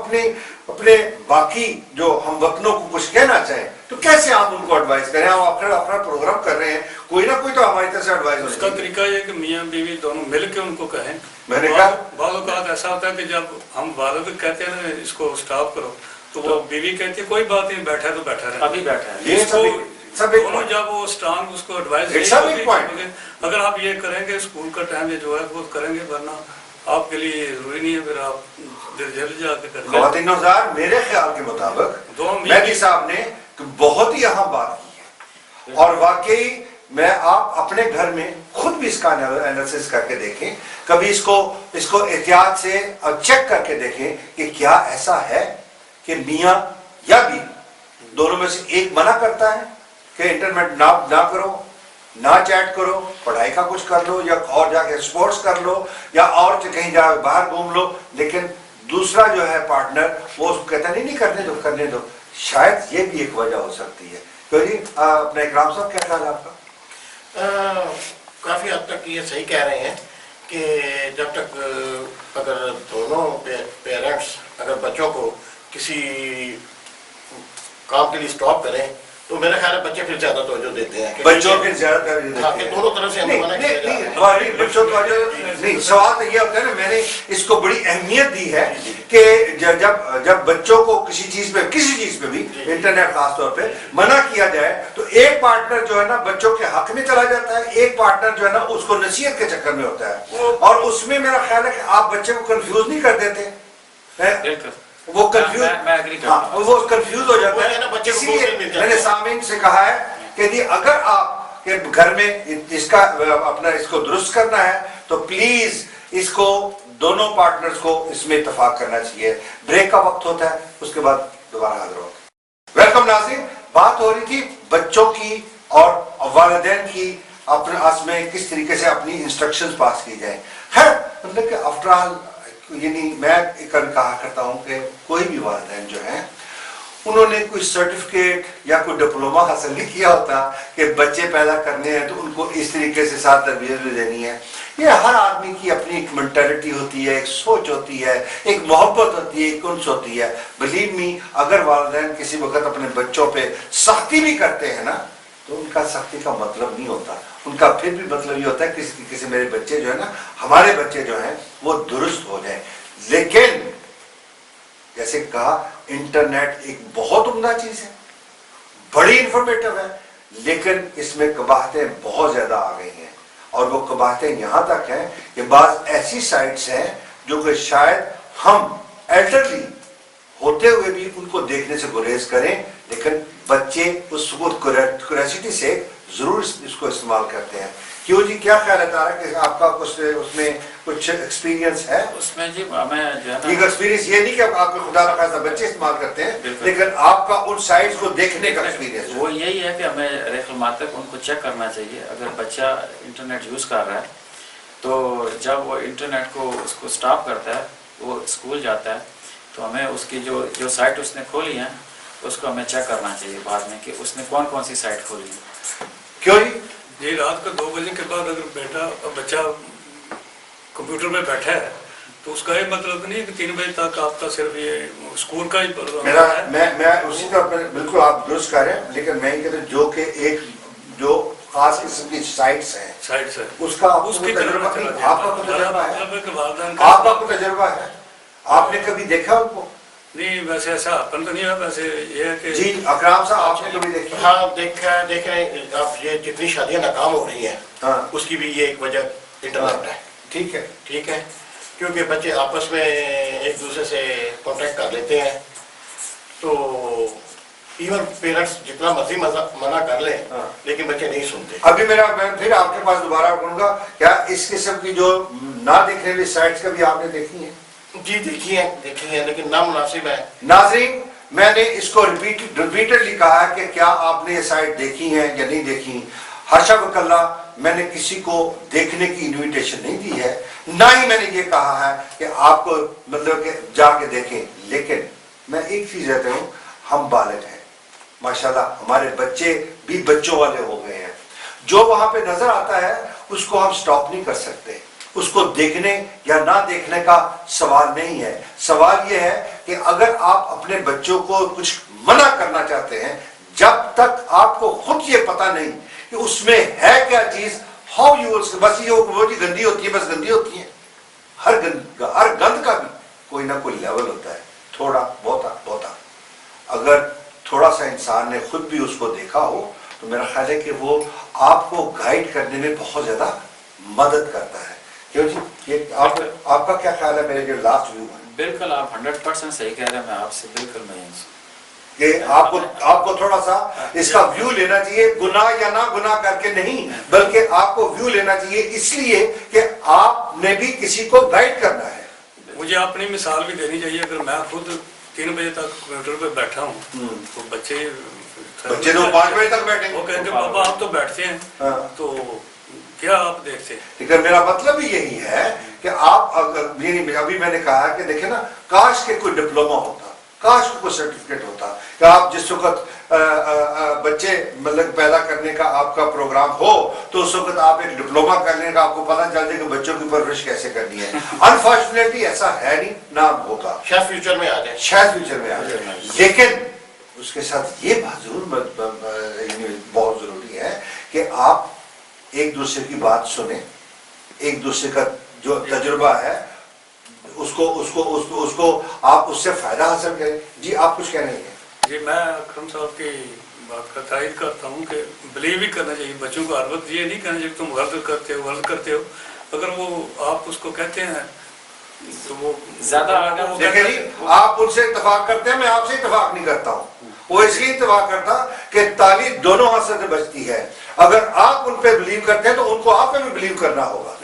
अपने बाकी जो हम वतनों को कुछ कहना चाहें तो कैसे आप उनको एडवाइस करें? हम अपना प्रोग्राम कर रहे हैं, कोई ना कोई तो हमारी तरफ से एडवाइस उसका तरीका ये कि मियाँ बीवी दोनों मिल के उनको कहें। मैंने कहा बाद औक़ात ऐसा होता है कि जब हम वालिद कहते हैं ना इसको स्टॉप करो, तो वो बीवी कहती है कोई बात नहीं, बैठा तो बैठा रहे, अभी बैठा है। ये सब दोनों जब वो स्ट्रांग उसको एडवाइस, अगर आप ये करेंगे स्कूल का टाइम जो है वो करेंगे, वरना आपके लिए जरूरी नहीं है, फिर आप जल्द जाके करेंगे। ख़वातीन-ओ-ज़ार, मेरे ख्याल के मुताबिक मेहदी साहब ने बहुत ही अहम बात की है और वाकई मैं आप अपने घर में खुद भी इसका एनालिसिस करके देखें, कभी इसको एहतियात से चेक करके देखें कि क्या ऐसा है कि मियाँ या बीवी दोनों में से एक मना करता है कि इंटरनेट ना करो, ना चैट करो, पढ़ाई का कुछ कर लो या और जाके स्पोर्ट्स कर लो या और कहीं जा बाहर घूम लो, लेकिन दूसरा जो है पार्टनर वो उसको कहता नहीं करने दो। शायद ये भी एक वजह हो सकती है। तो जी अपना इकराम साहब क्या ख्याल है आपका? काफ़ी हद तक ये सही कह रहे हैं कि जब तक अगर दोनों पेरेंट्स अगर बच्चों को किसी काम के लिए स्टॉप करें तो मेरा ख्याल है बच्चे फिर ज्यादा तवज्जो देते हैं, बच्चों की ज्यादा तवज्जो देते हैं। दोनों तरफ से हमें मना किया जा रहा है। बच्चों को नहीं, सवाल तो ये होता है ना, मैंने इसको बड़ी अहमियत दी है कि जब बच्चों को किसी चीज पे भी इंटरनेट खास तौर पे मना किया जाए तो एक पार्टनर जो है ना बच्चों के हक में चला जाता है, एक पार्टनर जो है ना उसको नसीहत के चक्कर में होता है, और उसमें मेरा ख्याल है कि आप बच्चे को कंफ्यूज नहीं कर देते, वो कंफ्यूज हो जाता है। इसीलिए मैंने सामीन से कहा है कि जी अगर आप के घर में इसको दुरुस्त करना है तो प्लीज इसको दोनों पार्टनर्स को इसमें इत्तेफाक करना चाहिए। ब्रेक का वक्त होता है, उसके बाद दोबारा हाजिर होगा। वेलकम नाज़रीन, बात हो रही थी बच्चों की और वालिदैन की अपने में किस तरीके से अपनी इंस्ट्रक्शंस पास की जाए। खैर मतलब कि आफ्टर ऑल यानी मैं कभी कहा करता हूँ कि कोई भी वालिदैन जो हैं उन्होंने कोई सर्टिफिकेट या कोई डिप्लोमा हासिल नहीं किया होता कि बच्चे पैदा करने हैं तो उनको इस तरीके से साथ तरबियत भी देनी है। ये हर आदमी की अपनी एक मेंटालिटी होती है, एक सोच होती है, एक मोहब्बत होती है, एक उन्स होती है। बिलीव मी, अगर वालिदैन किसी वक्त अपने बच्चों पे सख्ती भी करते हैं ना तो उनका सख्ती का मतलब नहीं होता, उनका फिर भी मतलब ये होता है किसी मेरे बच्चे जो है ना, हमारे बच्चे जो हैं वो दुरुस्त हो जाए। लेकिन जैसे कहा, इंटरनेट एक बहुत उम्दा चीज है, बड़ी इंफॉर्मेटिव है, लेकिन इसमें कबाहतें बहुत ज्यादा आ गई हैं। और वो कबाहतें यहाँ तक हैं कि बाज़ ऐसी साइट्स हैं जो कि शायद हम एल्डरली होते हुए भी उनको देखने से गुरेज करें, लेकिन बच्चे उस क्यूरियोसिटी से जरूर इसको इस्तेमाल करते हैं। क्यों जी, क्या ख्याल है तारा कि आपका उसमें कुछ एक्सपीरियंस है? उसमें जी मैं जो है ना, एक्सपीरियंस ये नहीं कि आपको खुदा ना खास्ता बच्चे इस्तेमाल करते हैं, लेकिन आपका उन साइट्स को देखने का एक्सपीरियंस वो यही है कि हमें रेखलमात तक उनको चेक करना चाहिए। अगर बच्चा इंटरनेट यूज़ कर रहा है तो जब वो इंटरनेट को उसको स्टॉप करता है, वो स्कूल जाता है, तो हमें उसकी जो साइट उसने खोली है उसको हमें चेक करना चाहिए बाद में कि उसने कौन कौन सी साइट खोली है। क्यों जी? जी, रात को 2 बजे के बाद अगर बच्चा कंप्यूटर में बैठा है तो उसका ये मतलब नहीं है कि 3 बजे तक आपका सिर्फ ये स्कूल का ही मेरा मैं उसी तरह बिल्कुल आप दुरुस्त कर रहे हैं, लेकिन मैं ये कहता हूँ जो कि एक जो खास किस्म की साइट्स है उसका आपका तजुर्बा है, आपका कोई तजुर्बा है, आपने कभी देखा उनको? नहीं, वैसे ऐसा अपन तो नहीं है, वैसे ये है कि जी अकराम साहब आपने कभी देखा? हाँ देख रहे हैं। अब ये जितनी शादियां नाकाम हो रही हैं, हाँ, उसकी भी ये एक वजह इंटरनेट है। ठीक है, ठीक है, क्योंकि बच्चे आपस में एक दूसरे से कांटेक्ट कर लेते हैं, तो इवन पेरेंट्स जितना मर्जी मना कर लें, हाँ, लेकिन बच्चे नहीं सुनते। अभी मैं फिर आपके पास दोबारा कहूँगा, क्या इस किस्म की जो ना देखने वाली साइट्स कभी आपने देखी है? जी देखी है, लेकिन नामुनासिब है। नाज़रीन, मैंने इसको रिपीटेडली कहा है कि क्या आपने ये साइट देखी है या नहीं देखी। हाशा वकल्ला, मैंने किसी को देखने की इनविटेशन नहीं दी है, ना ही मैंने ये कहा है कि आपको मतलब कि जाके देखें। लेकिन मैं एक चीज कहता हूँ, हम बालिग हैं माशाल्लाह, हमारे बच्चे भी बच्चों वाले हो गए हैं। जो वहां पे नजर आता है उसको हम स्टॉप नहीं कर सकते, उसको देखने या ना देखने का सवाल नहीं है। सवाल यह है कि अगर आप अपने बच्चों को कुछ मना करना चाहते हैं, जब तक आपको खुद ये पता नहीं कि उसमें है क्या चीज, हाउ यू, बस ये वो चीज गंदी होती है, बस गंदी होती है। हर गंद का भी कोई ना कोई लेवल होता है, थोड़ा बहुता। अगर थोड़ा सा इंसान ने खुद भी उसको देखा हो तो मेरा ख्याल है कि वो आपको गाइड करने में बहुत ज्यादा मदद करता है। क्यों जी, ये आपका क्या ख्याल है? मेरे जो लास्ट व्यू है, बिल्कुल आप 100% सही कह रहे हैं, मैं आपसे बिल्कुल मैं कि आपको थोड़ा सा इसका व्यू लेना चाहिए, गुनाह या ना गुनाह करके नहीं, बल्कि आपको व्यू लेना चाहिए इसलिए कि आपने भी किसी को गाइड करना है। मुझे अपनी मिसाल भी देनी चाहिए। अगर मैं खुद 3 बजे तक कंप्यूटर पे बैठा हूँ तो बच्चे तो 5 बजे तक बैठे, वो कहेंगे पापा आप तो बैठते हैं, तो क्या आप देखते हैं? लेकिन मेरा मतलब भी यही है कि आप अगर अभी मैंने कहा कि देखे ना, काश के कोई डिप्लोमा होता, काश को कोई सर्टिफिकेट होता कि आप जिस वक्त बच्चे मतलब पैदा करने का आपका प्रोग्राम हो तो उस वक्त आप एक डिप्लोमा करने का आपको पता चल जाए कि बच्चों की परवरिश कैसे करनी है। अनफॉर्चुनेटली ऐसा है नहीं, ना होगा, शायद फ्यूचर में आ जाए, शायद फ्यूचर में आ जाए। लेकिन उसके साथ ये बात जरूर बहुत जरूरी है कि आप एक दूसरे की बात सुने, एक दूसरे का जो तजुर्बा है उसको आप उससे फायदा हासिल करें। जी आप कुछ कह रहे हैं? जी मैं अकरम साहब की बात का तायद करता हूँ कि बिलीव ही करना चाहिए बच्चों को। हर वक्त ये नहीं कहना चाहिए तुम गर्द करते हो। अगर वो आप उसको कहते हैं तो वो ज्यादा देखिए, आप उनसे इत्तेफाक करते हैं, मैं आपसे इत्तेफाक नहीं करता हूँ। वो इसलिए इत्तेफाक करता कि ताली दोनों हाथ से बचती है। अगर आप उन पे बिलीव करते हैं तो उनको आप पे भी बिलीव करना होगा।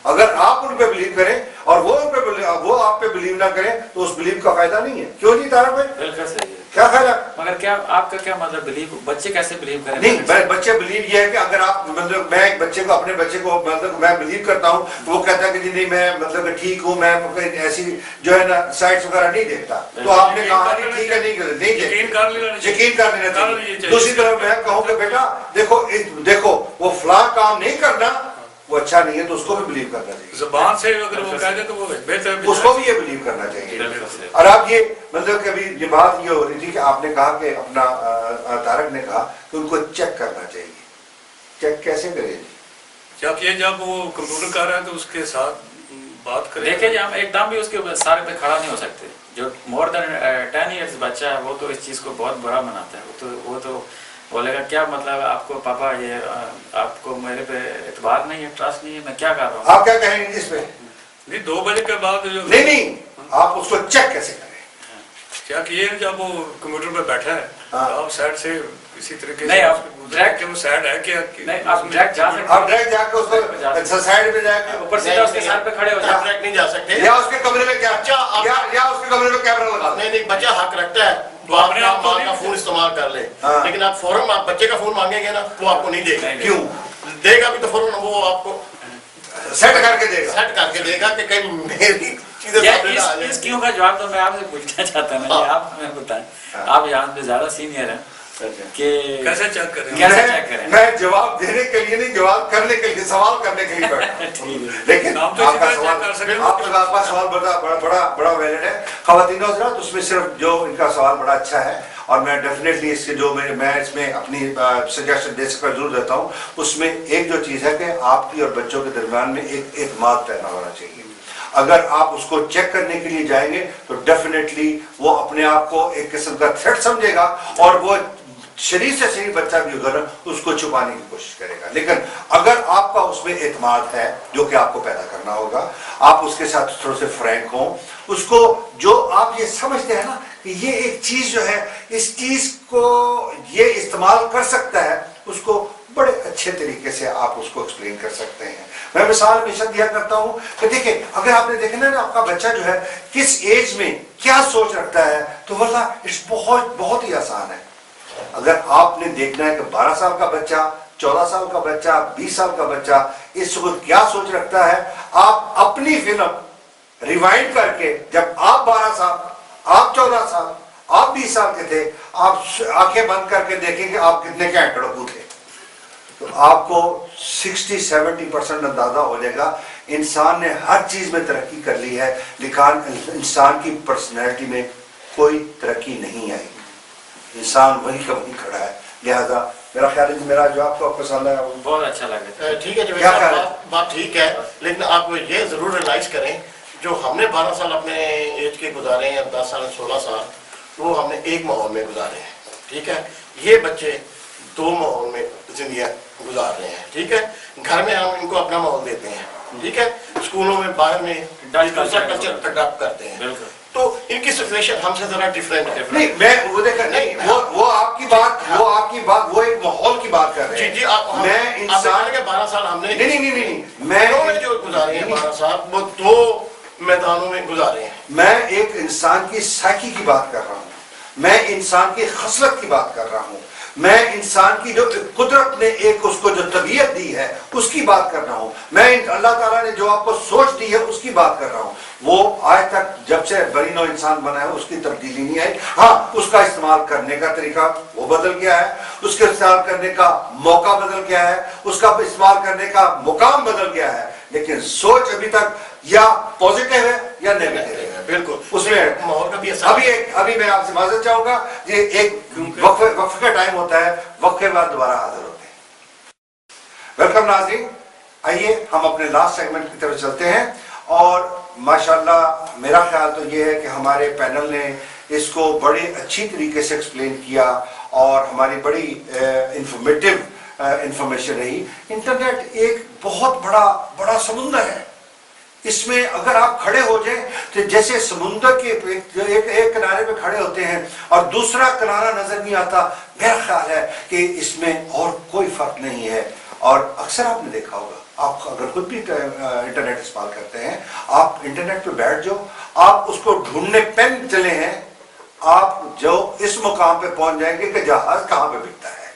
अगर आप उन पे बिलीव करें और वो आप पे बिलीव ना करें तो उस बिलीव का फायदा नहीं है। क्यों जी तारा भाई? बिल्कुल सही है। क्या ख्याल है? मगर क्या आपका क्या मतलब बिलीव, बच्चे कैसे बिलीव करें? नहीं, बच्चे बिलीव ये है कि अगर आप मतलब मैं एक बच्चे को अपने बच्चे को मतलब मैं बिलीव करता हूँ तो वो कहता है कि जी नहीं मैं मतलब ठीक हूँ, मैं ऐसी जो है ना साइट्स वगैरह नहीं देखता, तो आपने कहा ठीक है, नहीं यकीन कर लेना चाहिए। दूसरी तरफ मैं कहूँ कि बेटा देखो वो फला काम नहीं करना, वो अच्छा नहीं है, तो उसको भी बिलीव करना चाहिए। ज़बान से अगर वो कह दे तो वो बेहतर, उसको भी ये बिलीव करना चाहिए। और आप ये मतलब कि अभी ये बात ये हो रही थी कि आपने कहा कि अपना तारक ने कहा कि उनको चेक करना चाहिए। चेक कैसे करें? जब वो कंप्यूटर कर रहा है तो उसके साथ बात करें। देखिए हम एकदम भी उसके सारे पे खड़ा नहीं हो सकते। जो मोर देन 10 इयर्स बच्चा है वो तो इस चीज़ को बहुत बुरा मनाता है। वो तो बोलेगा क्या मतलब आपको पापा ये आपको मेरे पे एतबार नहीं है, ट्रस्ट नहीं है, मैं क्या कर रहा हूँ। आप क्या कहेंगे इस पे? नहीं 2 बजे के बाद जो नहीं आप उसको चेक कैसे करें? क्या किए जब वो कंप्यूटर पे बैठा है तो आप साइड से किसी तरीके नहीं, से आप डायरेक्ट वो साइड है क्या? नहीं, आप डायरेक्ट जा सकते, आप डायरेक्ट जाके उसको साइड पे जाके ऊपर सीधा उसके सर पे खड़े हो जाए। डायरेक्ट नहीं जा सकते, या उसके कमरे में क्या या उसके कमरे में कैमरा लगा। नहीं बच्चा हक रखता है तो अपने आप का फोन इस्तेमाल कर ले, लेकिन आप फौरन आप बच्चे का फोन मांगेंगे ना वो आपको नहीं देगा। क्यों देगा भी तो फौरन वो आपको सेट करके देगा कि कहीं मेरी चीजें इस क्यों का जवाब तो मैं आपसे पूछना चाहता ना, आप हमें बताएं, आप यहाँ पे ज्यादा सीनियर हैं कि कैसे चेक करें? मैं जवाब देने के लिए नहीं, जवाब करने के लिए, सवाल करने के लिए बैठा। लेकिन आपका सवाल बड़ा वैलिड है। ख़वातीन और हज़रात, उसमें सिर्फ जो इनका सवाल बड़ा अच्छा है और मैं डेफिनेटली इसके जो मैं इसमें अपनी सजेशन दे सकता जरूर देता हूँ। उसमें एक जो चीज़ है कि आपकी और बच्चों के दरमियान में एक एतमाद पैदा होना चाहिए। अगर आप उसको चेक करने के लिए जाएंगे तो डेफिनेटली वो अपने आप को एक किस्म का थ्रेट समझेगा और वो शरीर से शरीर बच्चा भी होगा ना उसको छुपाने की कोशिश करेगा। लेकिन अगर आपका उसमें एतमाद है जो कि आपको पैदा करना होगा, आप उसके साथ थोड़े से फ्रैंक हों, उसको जो आप ये समझते हैं ना कि ये एक चीज जो है इस चीज को ये इस्तेमाल कर सकता है, उसको बड़े अच्छे तरीके से आप उसको एक्सप्लेन कर सकते हैं। मैं मिसाल हमेशा दिया करता हूं कि देखिए अगर आपने देखना ना आपका बच्चा जो है किस एज में क्या सोच रखता है तो वल्लाह इट्स बहुत ही आसान है। अगर आपने देखना है कि 12 साल का बच्चा, 14 साल का बच्चा, 20 साल का बच्चा इस वक्त क्या सोच रखता है, आप अपनी फिल्म रिवाइंड करके जब आप 12 साल, आप 14 साल, आप 20 साल के थे, आप आंखें बंद करके देखेंगे आप कितने के एंटड़कू थे, तो आपको 60-70% अंदाजा हो जाएगा इंसान ने हर चीज में तरक्की कर ली है, लेकिन इंसान की पर्सनैलिटी में कोई तरक्की नहीं आई। इंसान वही का वही खड़ा है। लिहाजा मेरा ख्याल है कि मेरा जो आपको पसंद है बहुत अच्छा लगा। ठीक है, बात ठीक है, लेकिन आप ये जरूर रियलाइज करें जो हमने 12 साल अपने एज के गुजारे हैं, 10 साल 16 साल, वो हमने एक माहौल में गुजारे हैं। ठीक है, ये बच्चे 2 माहौल में जिंदगी गुजार रहे हैं। ठीक है, घर में हम इनको अपना माहौल देते हैं, ठीक है, स्कूलों में बाहर में दूसरा कल्चर अडॉप्ट करते हैं, तो इनकी सिचुएशन हमसे जरा डिफरेंट है। नहीं मैं वो देखा नहीं वो आपकी बात वो एक माहौल की बात कर रहे हैं। जी मैं इंसान के 12 साल हमने नहीं मैं जो गुजारे हैं 12 साल वो 2 मैदानों में गुजारे हैं। मैं एक इंसान की साइकी की बात कर रहा हूँ, मैं इंसान की खसलत की बात कर रहा हूँ, मैं इंसान की जो कुदरत ने एक उसको जो तबीयत दी है उसकी बात कर रहा हूँ, मैं अल्लाह ताला ने जो आपको सोच दी है उसकी बात कर रहा हूँ। वो आज तक जब से बरीनो इंसान बना है उसकी तब्दीली नहीं आई। हाँ, उसका इस्तेमाल करने का तरीका वो बदल गया है, उसके इस्तेमाल करने का मौका बदल गया है, उसका इस्तेमाल करने का मुकाम बदल गया है, लेकिन सोच अभी तक या पॉजिटिव है या नेगेटिव है। बिल्कुल उसमें माहौल का भी अभी मैं आपसे माजरत चाहूंगा, ये एक वक्फे का टाइम होता है, वक्फे बाद दोबारा हाजिर होते हैं। वेलकम नाज़रीन, आइए हम अपने लास्ट सेगमेंट की तरफ चलते हैं। और माशाल्लाह मेरा ख्याल तो ये है कि हमारे पैनल ने इसको बड़ी अच्छी तरीके से एक्सप्लेन किया और हमारी बड़ी इंफॉर्मेटिव इंफॉर्मेशन रही। इंटरनेट एक बहुत बड़ा समुंदर है, इसमें अगर आप खड़े हो जाएं तो जैसे समुंदर के एक किनारे पे खड़े होते हैं और दूसरा किनारा नजर नहीं आता, मेरा ख्याल है कि इसमें और कोई फर्क नहीं है। और अक्सर आपने देखा होगा, आप अगर खुद भी इंटरनेट इस्तेमाल करते हैं, आप इंटरनेट पे बैठ जाओ, आप उसको ढूंढने पेन चले हैं, آپ جو اس مقام پہ پہنچ جائیں گے کہ جہاز کہاں پہ بکتا ہے.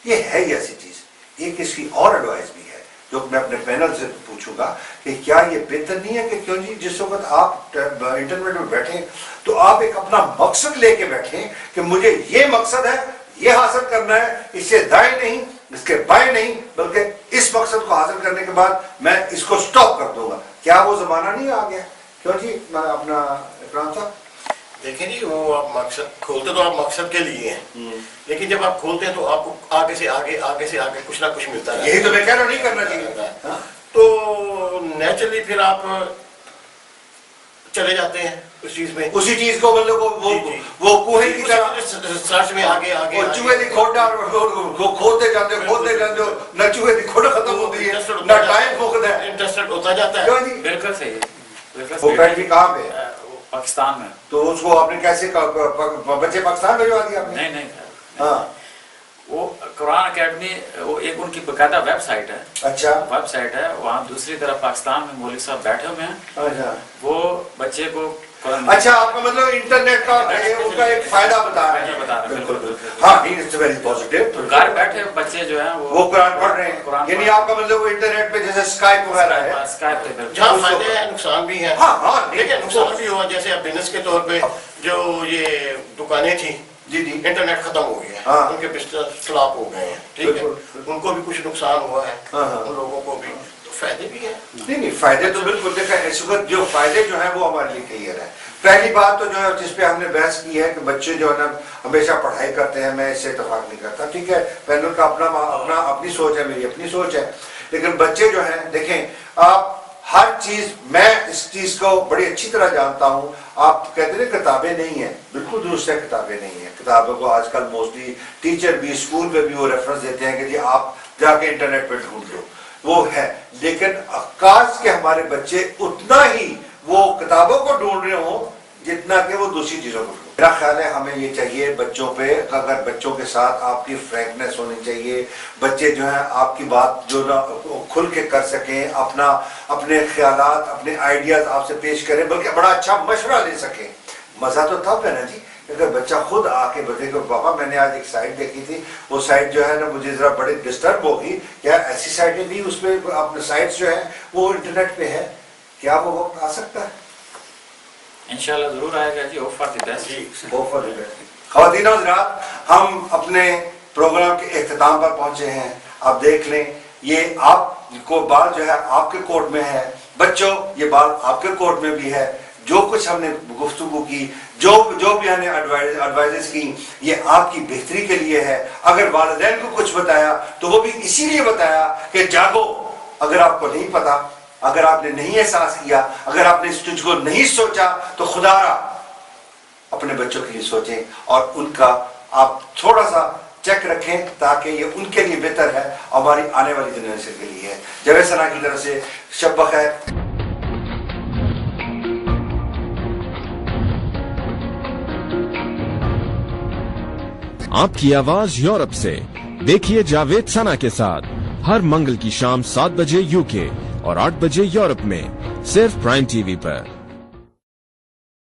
یہ ہے ہی ایسی چیز. ایک اس کی اور ایڈوائز بھی ہے جو میں اپنے پینل سے پوچھوں گا کہ کیا یہ بہتر نہیں ہے کہ کیوں جی جس وقت آپ انٹرنیٹ میں بیٹھیں تو آپ ایک اپنا مقصد لے کے بیٹھیں کہ مجھے یہ مقصد ہے, یہ حاصل کرنا ہے, اس سے دائیں نہیں, اس کے بائیں نہیں, بلکہ اس مقصد کو حاصل کرنے کے بعد میں اس کو سٹاپ کر دوں گا. کیا وہ زمانہ نہیں آ گیا؟ کیوں جی میں اپنا اکرام صاحب دیکھیں جی, وہ آپ مقصد کھولتے تو آپ مقصد کے لیے ہیں, لیکن جب آپ کھولتے ہیں تو آپ کو آگے سے آگے کچھ نہ کچھ ملتا ہے. یہی تو میں کہہ رہا ہوں, نہیں کرنا چاہیے. تو نیچرلی پھر آپ چلے جاتے ہیں اس چیز میں, اسی چیز کو مطلب وہ کوہے کی طرح سرچ میں آگے چوہے دی کھوٹا کھودتے جاتے نہ چوہے دی کھوٹ ختم ہوتی ہے نہ ٹائم مکتا ہے, انٹرسٹڈ ہوتا جاتا ہے. بالکل صحیح ہے. وہ بیٹری کہاں پہ ہے؟ پاکستان میں. تو اس کو آپ نے کیسے بچے پاکستان بھجوا دیا آپ نے؟ نہیں. ہاں, وہ قرآن اکیڈمی وہ ایک ان کی باقاعدہ ویب سائٹ ہے. اچھا ویب سائٹ ہے. وہاں دوسری طرف پاکستان میں مولوی صاحب بیٹھے ہوئے ہیں. اچھا, وہ بچے کو اچھا آپ کا مطلب انٹرنیٹ کا ان کا ایک فائدہ بتا رہے ہیں. بالکل. ہاں, اٹس ویری پازیٹیو. گھر بیٹھے بچے جو ہیں وہ قرآن پڑھ رہے ہیں, یعنی آپ کا مطلب وہ انٹرنیٹ پہ جیسے اسکائپ وغیرہ ہے, اسکائپ پہ جہاں فائدے ہیں نقصان بھی ہیں. ہاں لیکن نقصان بھی ہوا, جیسے اب بزنس کے طور پہ جو یہ دکانیں تھیں جی جی انٹرنیٹ ختم ہو گیا, ان کے بزنس فلاپ ہو گئے ہیں. ٹھیک ہے, ان کو بھی کچھ نقصان ہوا ہے, ان لوگوں کو بھی. تو فائدے بھی ہیں. نہیں فائدے تو بالکل دیکھا اس وقت جو فائدے جو ہیں وہ ہمارے لیے کلیئر ہے. پہلی بات تو جو ہے جس پہ ہم نے بحث کی ہے کہ بچے جو ہے نا ہمیشہ پڑھائی کرتے ہیں, میں اس سے اتفاق نہیں کرتا. ٹھیک ہے, پینل کا اپنی سوچ ہے, میری اپنی سوچ ہے, لیکن بچے جو ہیں دیکھیں آپ ہر چیز, میں اس چیز کو بڑی اچھی طرح جانتا ہوں. آپ کہتے ہیں کتابیں نہیں ہیں, بالکل درست ہے کتابیں نہیں ہیں. کتابوں کو آج کل موسٹلی ٹیچر بھی اسکول میں بھی وہ ریفرنس دیتے ہیں کہ جی آپ جا کے انٹرنیٹ پہ ڈھونڈ لو, وہ ہے. لیکن کاش کہ ہمارے بچے اتنا ہی وہ کتابوں کو ڈھونڈ رہے ہوں جتنا کہ وہ دوسری چیزوں کو. میرا خیال ہے ہمیں یہ چاہیے بچوں پہ, اگر بچوں کے ساتھ آپ کی فرینکنیس ہونی چاہیے, بچے جو ہیں آپ کی بات جو نا کھل کے کر سکیں, اپنے خیالات اپنے آئیڈیاز آپ سے پیش کریں, بلکہ بڑا اچھا مشورہ لے سکیں. مزہ تو تب ہے نا جی اگر بچہ خود آ کے بتائے کہ پاپا میں نے آج ایک سائٹ دیکھی تھی, وہ سائٹ جو ہے نا مجھے ذرا بڑی ڈسٹرب ہوگی, کیا ایسی سائٹیں بھی اس پہ اپنے سائٹس جو ہیں وہ انٹرنیٹ پہ ہے, کیا وہ وقت آ سکتا ہے؟ انشاءاللہ ضرور آئے گا جی. Hope for the best. خواتین و حضرات, ہم اپنے پروگرام کے اختتام پر پہنچے ہیں. آپ دیکھ لیں, یہ آپ کو بات جو ہے آپ کے کورٹ میں ہے, بچوں یہ بات آپ کے کورٹ میں بھی ہے. جو کچھ ہم نے گفتگو کی, جو بھی ہم نے ایڈوائزز کی, یہ آپ کی بہتری کے لیے ہے. اگر والدین کو کچھ بتایا تو وہ بھی اسی لیے بتایا کہ جاگو, اگر آپ کو نہیں پتا, اگر آپ نے نہیں احساس کیا, اگر آپ نے اس چیز کو نہیں سوچا, تو خدا را اپنے بچوں کے لیے سوچیں اور ان کا آپ تھوڑا سا چیک رکھیں تاکہ یہ ان کے لیے بہتر ہے, ہماری آنے والی جنریشن کے لیے ہے. جاوید ثنا کی طرف سے شب بخیر. آپ کی آواز یورپ سے دیکھیے جاوید ثنا کے ساتھ ہر منگل کی شام 7 بجے UK اور 8 بجے یورپ میں, صرف پرائم ٹی وی پر.